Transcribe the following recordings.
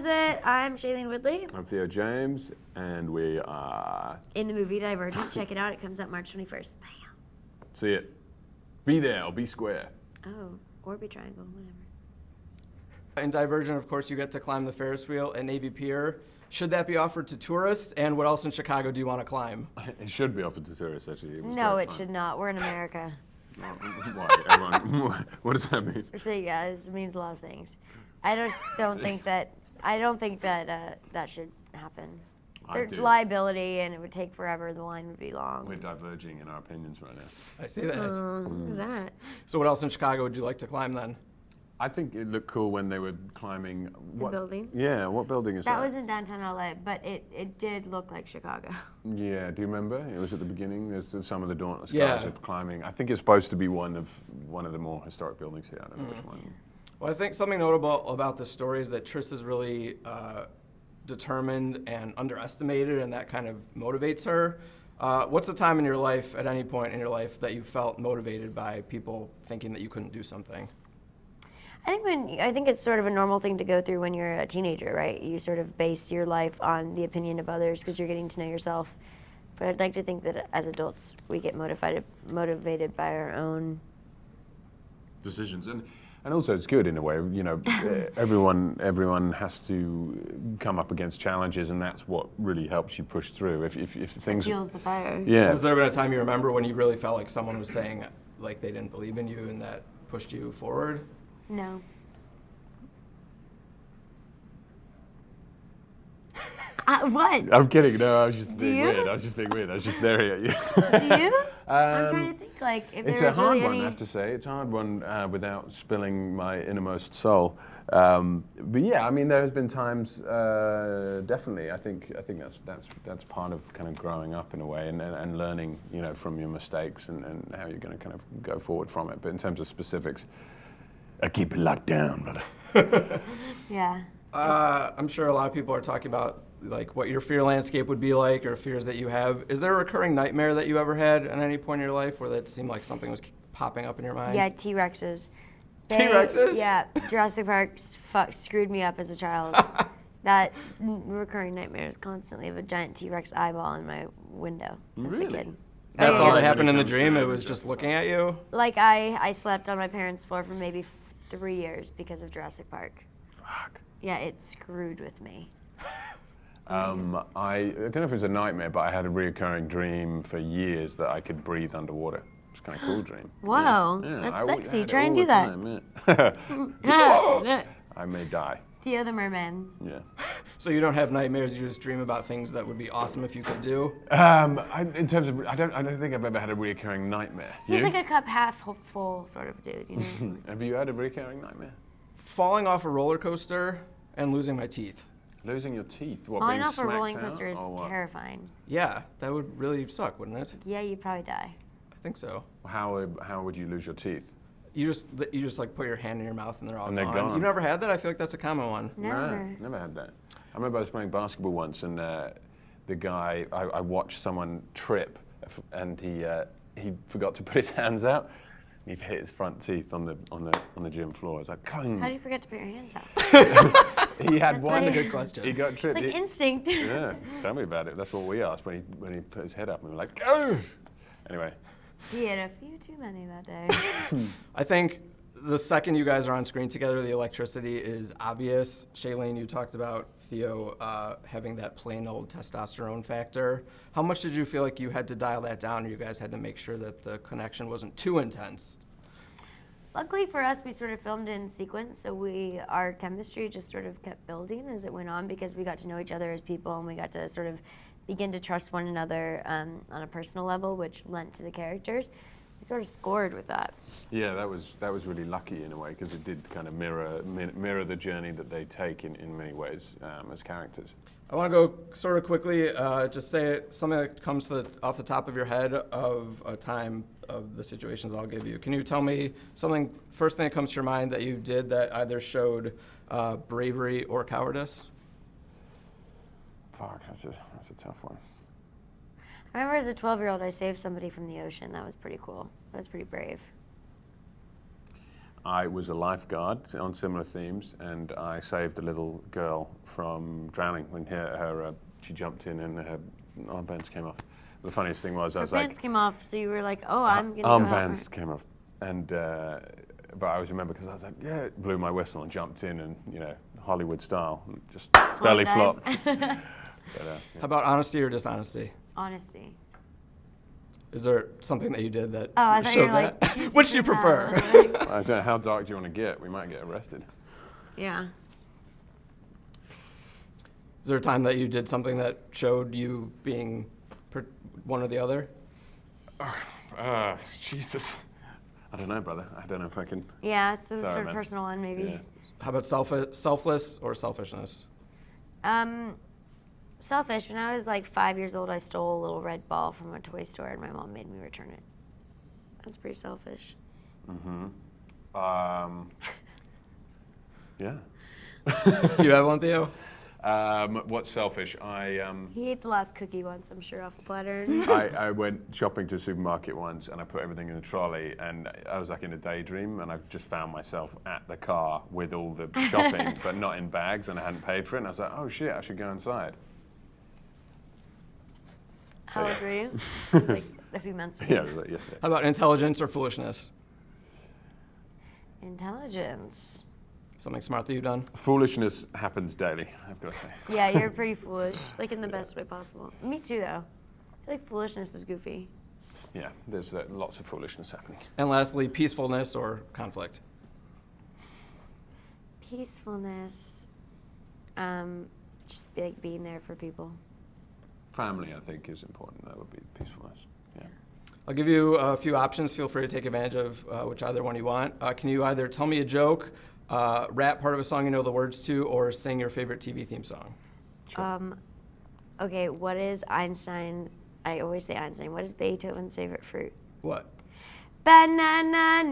it. I'm Shailene Woodley. I'm Theo James, and we are... In the movie Divergent. Check it out. It comes out March 21st. Bam. See it. Be there or be square. Oh, or be triangle, whatever. In Divergent, of course, you get to climb the Ferris wheel at Navy Pier. Should that be offered to tourists? And what else in Chicago do you want to climb? It should be offered to tourists, actually. No, it should not. We're in America. Why? Everyone, what does that mean? Yeah, it means a lot of things. I just don't think that. I don't think that that should happen. There's liability, and it would take forever. The line would be long. We're diverging in our opinions right now. I see that. Look at that. So what else in Chicago would you like to climb then? I think it looked cool when they were climbing... The building? Yeah, what building is that? That was in downtown LA, but it did look like Chicago. Yeah, do you remember? It was at the beginning. There's some of the Dauntless Yeah. guys are climbing. I think it's supposed to be one of the more historic buildings here. I don't know which one. Well, I think something notable about this story is that Triss is really determined and underestimated, and that kind of motivates her. What's the time in your life, at any point in your life, that you felt motivated by people thinking that you couldn't do something? I think it's sort of a normal thing to go through when you're a teenager, right? You sort of base your life on the opinion of others because you're getting to know yourself. But I'd like to think that as adults, we get motivated by our own Decisions. And also it's good in a way, you know, everyone has to come up against challenges, and that's what really helps you push through. If things fuels the fire. Yeah. Has there been a time you remember when you really felt like someone was saying like they didn't believe in you and that pushed you forward? No. What? I'm kidding. No, I was just Do being you? weird. I was just staring at you. Do you? I'm trying to think, like, if It's there's a hard really one, any... I have to say. It's a hard one without spilling my innermost soul. But yeah, I mean, there has been times, definitely. I think that's part of kind of growing up in a way and learning, you know, from your mistakes and how you're going to kind of go forward from it. But in terms of specifics, I keep it locked down, brother. Yeah. I'm sure a lot of people are talking about like what your fear landscape would be like or fears that you have. Is there a recurring nightmare that you ever had at any point in your life where that seemed like something was popping up in your mind? Yeah, T-Rexes. T-Rexes? Yeah, Jurassic Park screwed me up as a child. That recurring nightmare is constantly of a giant T-Rex eyeball in my window as a kid. That's Oh, all yeah. that happened in the dream? It was just looking at you? Like, I slept on my parents' floor for maybe 3 years because of Jurassic Park. Fuck. Yeah, it screwed with me. I don't know if it was a nightmare, but I had a reoccurring dream for years that I could breathe underwater. It's kind of cool dream. Whoa, Yeah, that's I sexy. had it Try and all do the that. time, yeah. I may die. Theo the Merman. Yeah. So you don't have nightmares, you just dream about things that would be awesome if you could do? In terms of, I don't think I've ever had a reoccurring nightmare. He's You? like a cup half full sort of dude, you know? Have you had a reoccurring nightmare? Falling off a roller coaster and losing my teeth. Losing your teeth? What, Falling being off a smacked rolling out, coaster is or what? terrifying. Yeah, that would really suck, wouldn't it? Yeah, you'd probably die. I think so. How would you lose your teeth? You just like put your hand in your mouth and they're all And they're gone. gone. You never had that? I feel like that's a common one. Never. Never had that. I remember I was playing basketball once, and the guy, I watched someone trip, and he forgot to put his hands out. He hit his front teeth on the gym floor. I was like, "Kung." How do you forget to put your hands out? He had one. That's a good question. He got It's tripped. like instinct. Yeah, tell me about it. That's what we asked when he put his head up, and we were like, "Go!" Anyway. He had a few too many that day. I think the second you guys are on screen together, the electricity is obvious. Shailene, you talked about Theo having that plain old testosterone factor. How much did you feel like you had to dial that down, or you guys had to make sure that the connection wasn't too intense? Luckily for us, we sort of filmed in sequence, so our chemistry just sort of kept building as it went on because we got to know each other as people, and we got to sort of begin to trust one another on a personal level, which lent to the characters. We sort of scored with that. Yeah, that was really lucky in a way because it did kind of mirror the journey that they take in many ways as characters. I want to go sort of quickly, just say something that comes off the top of your head of a time of the situations I'll give you. Can you tell me something, first thing that comes to your mind that you did that either showed bravery or cowardice? Fuck, that's a tough one. I remember as a 12-year-old, I saved somebody from the ocean. That was pretty cool. That was pretty brave. I was a lifeguard on similar themes, and I saved a little girl from drowning when she jumped in and her armbands came off. The funniest thing was I was Pants like, came off, so you were like, "Oh, I'm gonna go help her." armbands came off, and but I always remember because I was like, yeah, blew my whistle and jumped in, and Hollywood style, and just belly dive. flopped. But, How about honesty or dishonesty? Honesty. Is there something that you did that Oh, I thought you showed were like, that? choose Which do you between prefer? that. I don't know, how dark do you want to get? We might get arrested. Yeah. Is there a time that you did something that showed you being one or the other? Jesus. I don't know, brother. I don't know if I can. Yeah, it's a Sorry, sort of man. personal one, maybe. Yeah. How about selfless or selfishness? Selfish. When I was like 5 years old, I stole a little red ball from a toy store, and my mom made me return it. That's pretty selfish. Yeah. Do you have one, Theo? What's selfish? He ate the last cookie once, I'm sure, off a platter. I went shopping to the supermarket once, and I put everything in a trolley, and I was like in a daydream, and I just found myself at the car with all the shopping, but not in bags, and I hadn't paid for it, and I was like, oh shit, I should go inside. How old were you? It was like a few months ago. Yeah, I was like, yesterday. How about intelligence or foolishness? Intelligence. Something smart that you've done? Foolishness happens daily, I've got to say. Yeah, you're pretty foolish, like in the best way possible. Me too, though. I feel like foolishness is goofy. Yeah, there's lots of foolishness happening. And lastly, peacefulness or conflict? Peacefulness. Just like being there for people. Family, I think, is important. That would be peacefulness. Yeah. I'll give you a few options. Feel free to take advantage of which either one you want. Can you either tell me a joke, rap part of a song you know the words to, or sing your favorite TV theme song? Okay, what is Einstein? I always say Einstein. What is Beethoven's favorite fruit? What? Banana,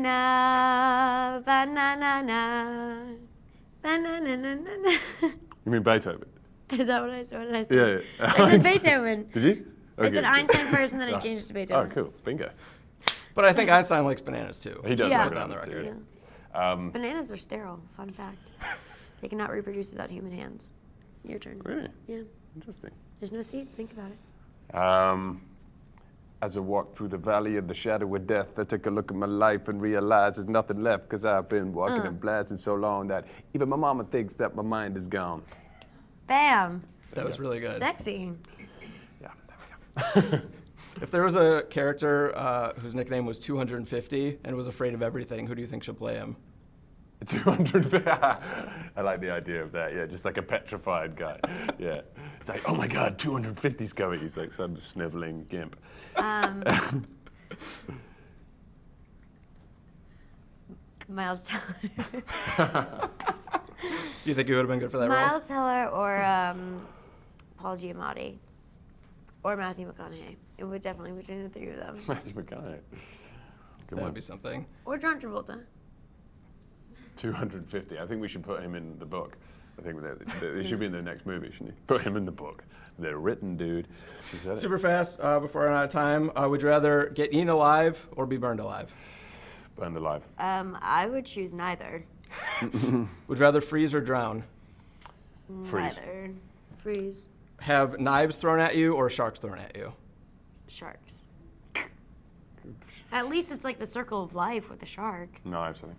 banana, banana. You mean Beethoven? Is that what I said? What did I say? Yeah. I said Beethoven. Did you? I said Okay. Einstein first, and then I changed it to Oh, Beethoven. cool. Bingo. But I think Einstein likes bananas too. He does Yeah. like Put it on the bananas record. too. Yeah. Bananas are sterile. Fun fact. They cannot reproduce without human hands. Your turn. Really? Yeah. Interesting. There's no seeds. Think about it. As I walked through the valley of the shadow of death, I took a look at my life and realized there's nothing left because I've been walking and blasting so long that even my mama thinks that my mind is gone. Bam. That was really good. Sexy. Yeah, there we go. If there was a character whose nickname was 250 and was afraid of everything, who do you think should play him? 200. I like the idea of that. Yeah, just like a petrified guy. Yeah, it's like, oh my God, 250's coming. He's like some sniveling gimp. Miles Teller. Do you think he would have been good for that role? Miles Teller or Paul Giamatti or Matthew McConaughey. It would definitely be between the three of them. Matthew McConaughey. Good That one. would be something. Or John Travolta. 250. I think we should put him in the book. I think that he should be in the next movie, shouldn't he? Put him in the book. They're written, dude. She said it. Super fast, before I run out of time, would you rather get eaten alive or be burned alive? Burned alive. I would choose neither. Would you rather freeze or drown? Freeze. Neither. Freeze. Have knives thrown at you or sharks thrown at you? Sharks. At least it's like the circle of life with a shark. Knives, I think.